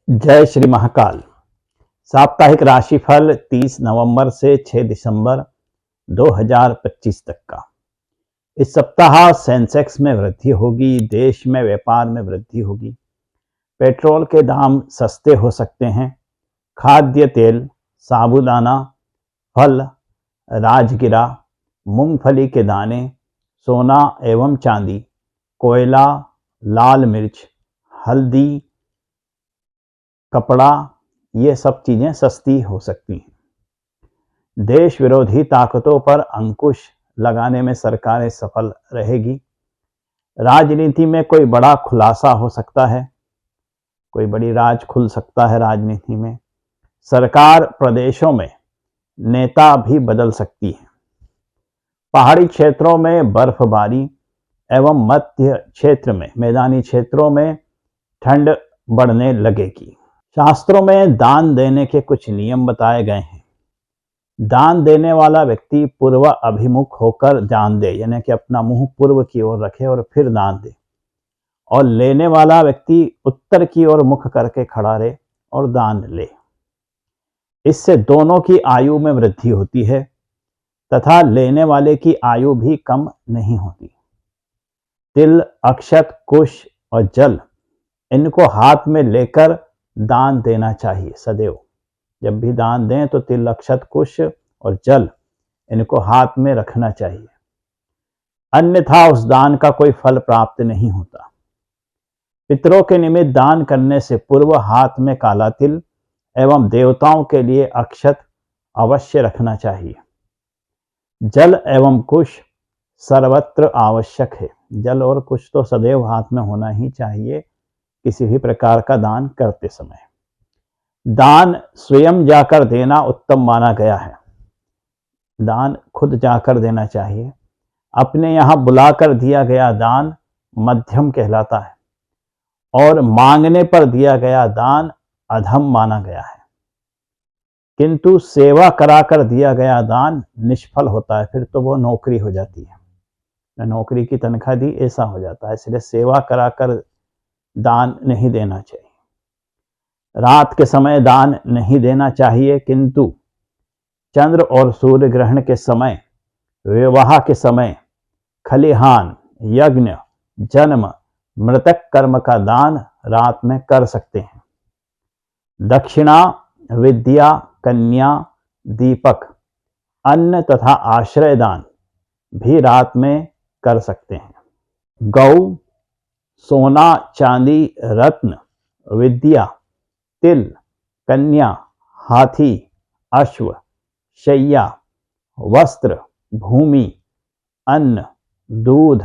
जय श्री महाकाल। साप्ताहिक राशिफल 30 नवंबर से 6 दिसंबर 2025 तक का। इस सप्ताह सेंसेक्स में वृद्धि होगी, देश में व्यापार में वृद्धि होगी, पेट्रोल के दाम सस्ते हो सकते हैं, खाद्य तेल, साबूदाना, फल, राजगिरा, मूंगफली के दाने, सोना एवं चांदी, कोयला, लाल मिर्च, हल्दी, कपड़ा, ये सब चीज़ें सस्ती हो सकती हैं। देश विरोधी ताकतों पर अंकुश लगाने में सरकारें सफल रहेगी। राजनीति में कोई बड़ा खुलासा हो सकता है, कोई बड़ी राज खुल सकता है राजनीति में। सरकार प्रदेशों में नेता भी बदल सकती है। पहाड़ी क्षेत्रों में बर्फबारी एवं मध्य क्षेत्र में मैदानी क्षेत्रों में ठंड बढ़ने लगेगी। शास्त्रों में दान देने के कुछ नियम बताए गए हैं। दान देने वाला व्यक्ति पूर्व अभिमुख होकर दान दे, यानी कि अपना मुंह पूर्व की ओर रखे और फिर दान दे, और लेने वाला व्यक्ति उत्तर की ओर मुख करके खड़ा रहे और दान ले। इससे दोनों की आयु में वृद्धि होती है तथा लेने वाले की आयु भी कम नहीं होती। तिल, अक्षत, कुश और जल, इनको हाथ में लेकर दान देना चाहिए सदैव। जब भी दान दें तो तिल, अक्षत, कुश और जल, इनको हाथ में रखना चाहिए, अन्यथा उस दान का कोई फल प्राप्त नहीं होता। पितरों के निमित्त दान करने से पूर्व हाथ में काला तिल एवं देवताओं के लिए अक्षत अवश्य रखना चाहिए। जल एवं कुश सर्वत्र आवश्यक है। जल और कुश तो सदैव हाथ में होना ही चाहिए किसी भी प्रकार का दान करते समय। दान स्वयं जाकर देना उत्तम माना गया है। दान खुद जाकर देना चाहिए। अपने यहाँ बुलाकर दिया गया दान मध्यम कहलाता है और मांगने पर दिया गया दान अधम माना गया है। किंतु सेवा कराकर दिया गया दान निष्फल होता है, फिर तो वो नौकरी हो जाती है, नौकरी की तनख्वाह दी ऐसा हो जाता है। इसलिए सेवा कराकर दान नहीं देना चाहिए। रात के समय दान नहीं देना चाहिए, किंतु चंद्र और सूर्य ग्रहण के समय, विवाह के समय, खलिहान, यज्ञ, जन्म, मृतक कर्म का दान रात में कर सकते हैं। दक्षिणा, विद्या, कन्या, दीपक, अन्न तथा आश्रय दान भी रात में कर सकते हैं। गौ, सोना, चांदी, रत्न, विद्या, तिल, कन्या, हाथी, अश्व, शैया, वस्त्र, भूमि, अन्न, दूध,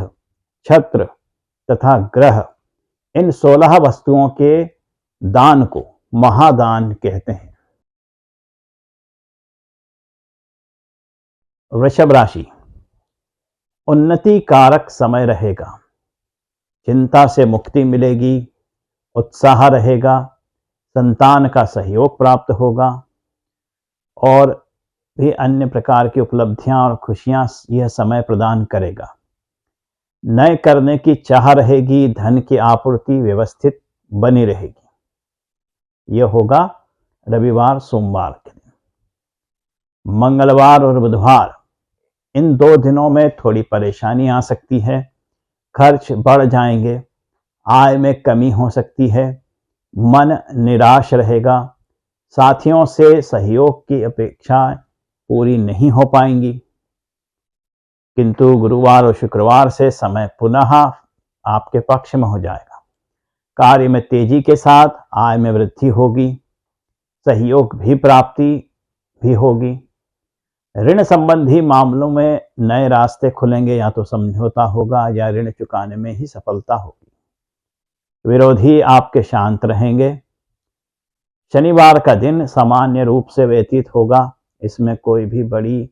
छत्र तथा ग्रह, इन 16 वस्तुओं के दान को महादान कहते हैं। वृषभ राशि, उन्नति कारक समय रहेगा। चिंता से मुक्ति मिलेगी, उत्साह रहेगा, संतान का सहयोग प्राप्त होगा और भी अन्य प्रकार की उपलब्धियां और खुशियां यह समय प्रदान करेगा। नए करने की चाह रहेगी, धन की आपूर्ति व्यवस्थित बनी रहेगी। यह होगा रविवार, सोमवार के दिन। मंगलवार और बुधवार, इन 2 दिनों में थोड़ी परेशानी आ सकती है। खर्च बढ़ जाएंगे, आय में कमी हो सकती है, मन निराश रहेगा, साथियों से सहयोग की अपेक्षा पूरी नहीं हो पाएंगी। किंतु गुरुवार और शुक्रवार से समय पुनः आपके पक्ष में हो जाएगा। कार्य में तेजी के साथ आय में वृद्धि होगी, सहयोग भी प्राप्ति भी होगी। ऋण संबंधी मामलों में नए रास्ते खुलेंगे, या तो समझौता होगा या ऋण चुकाने में ही सफलता होगी। विरोधी आपके शांत रहेंगे। शनिवार का दिन सामान्य रूप से व्यतीत होगा, इसमें कोई भी बड़ी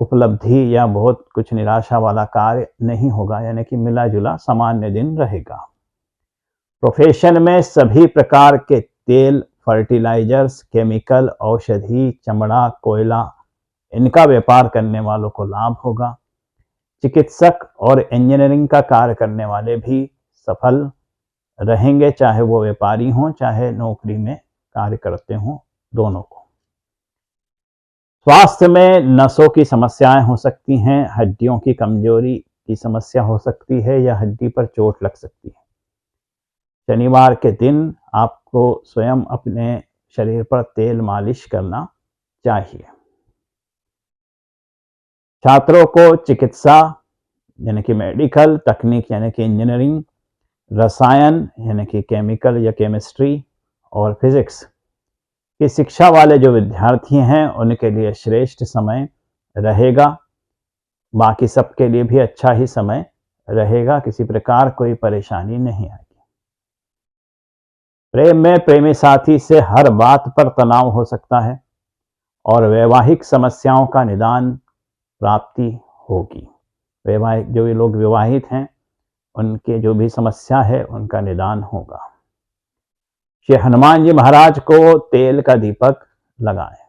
उपलब्धि या बहुत कुछ निराशा वाला कार्य नहीं होगा, यानी कि मिला जुला सामान्य दिन रहेगा। प्रोफेशन में सभी प्रकार के तेल, फर्टिलाइजर्स, केमिकल, औषधि, चमड़ा, कोयला, इनका व्यापार करने वालों को लाभ होगा। चिकित्सक और इंजीनियरिंग का कार्य करने वाले भी सफल रहेंगे, चाहे वो व्यापारी हों, चाहे नौकरी में कार्य करते हों, दोनों को। स्वास्थ्य में नसों की समस्याएं हो सकती हैं, हड्डियों की कमजोरी की समस्या हो सकती है या हड्डी पर चोट लग सकती है। शनिवार के दिन आपको स्वयं अपने शरीर पर तेल मालिश करना चाहिए। छात्रों को चिकित्सा यानी कि मेडिकल, तकनीक यानी कि इंजीनियरिंग, रसायन यानी कि केमिकल या केमिस्ट्री और फिजिक्स की शिक्षा वाले जो विद्यार्थी हैं उनके लिए श्रेष्ठ समय रहेगा। बाकी सबके लिए भी अच्छा ही समय रहेगा, किसी प्रकार कोई परेशानी नहीं आएगी। प्रेम में प्रेमी साथी से हर बात पर तनाव हो सकता है और वैवाहिक समस्याओं का निदान प्राप्ति होगी। वैवाहिक जो भी लोग विवाहित हैं उनके जो भी समस्या है उनका निदान होगा। श्री हनुमान जी महाराज को तेल का दीपक लगाएं।